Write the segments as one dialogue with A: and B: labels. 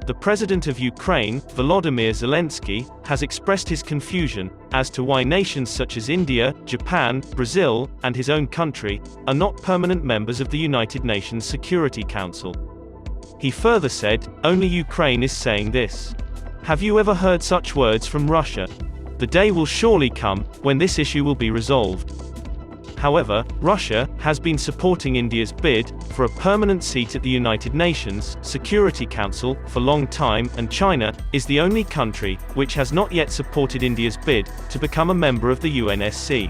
A: The President of Ukraine, Volodymyr Zelenskyy, has expressed his confusion as to why nations such as India, Japan, Brazil, and his own country are not permanent members of the United Nations Security Council. He further said, "Only Ukraine is saying this. Have you ever heard such words from Russia? The day will surely come when this issue will be resolved." However, Russia has been supporting India's bid for a permanent seat at the United Nations Security Council for a long time, and China is the only country which has not yet supported India's bid to become a member of the UNSC.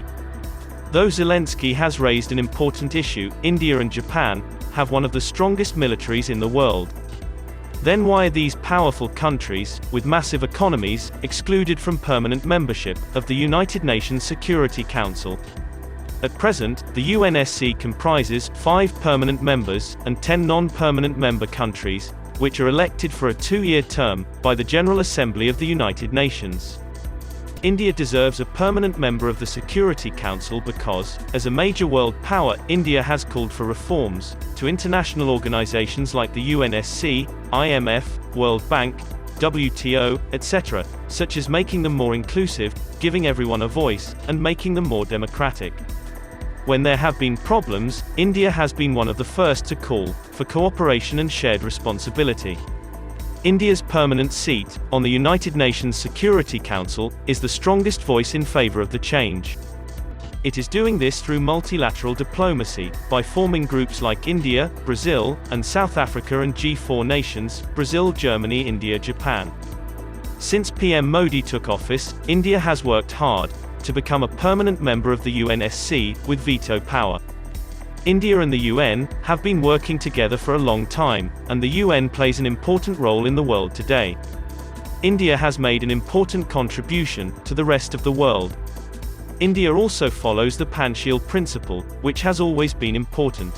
A: Though Zelenskyy has raised an important issue, India and Japan have one of the strongest militaries in the world. Then why are these powerful countries, with massive economies, excluded from permanent membership of the United Nations Security Council? At present, the UNSC comprises 5 permanent members and 10 non-permanent member countries, which are elected for a 2-year term by the General Assembly of the United Nations. India deserves a permanent member of the Security Council because, as a major world power, India has called for reforms to international organizations like the UNSC, IMF, World Bank, WTO, etc., such as making them more inclusive, giving everyone a voice, and making them more democratic. When there have been problems, India has been one of the first to call for cooperation and shared responsibility. India's permanent seat on the United Nations Security Council is the strongest voice in favor of the change. It is doing this through multilateral diplomacy, by forming groups like India, Brazil, and South Africa, and G4 nations, Brazil, Germany, India, Japan. Since PM Modi took office, India has worked hard to become a permanent member of the UNSC, with veto power. India and the UN have been working together for a long time, and the UN plays an important role in the world today. India has made an important contribution to the rest of the world. India also follows the Panchayat principle, which has always been important.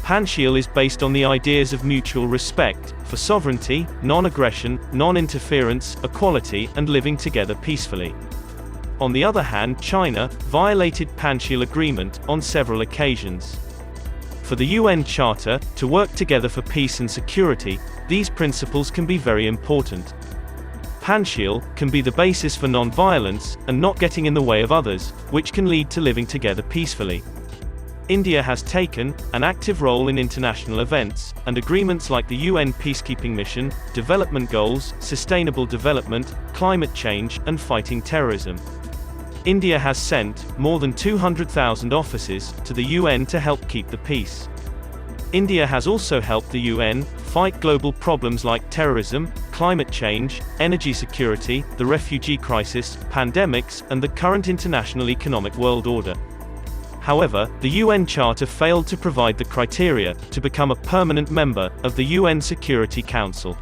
A: Panchayat is based on the ideas of mutual respect for sovereignty, non-aggression, non-interference, equality, and living together peacefully. On the other hand, China violated Panchayat agreement on several occasions. For the UN Charter to work together for peace and security, these principles can be very important. Panchayat can be the basis for non-violence and not getting in the way of others, which can lead to living together peacefully. India has taken an active role in international events and agreements like the UN peacekeeping mission, development goals, sustainable development, climate change, and fighting terrorism. India has sent more than 200,000 officers to the UN to help keep the peace. India has also helped the UN fight global problems like terrorism, climate change, energy security, the refugee crisis, pandemics, and the current international economic world order. However, the UN Charter failed to provide the criteria to become a permanent member of the UN Security Council.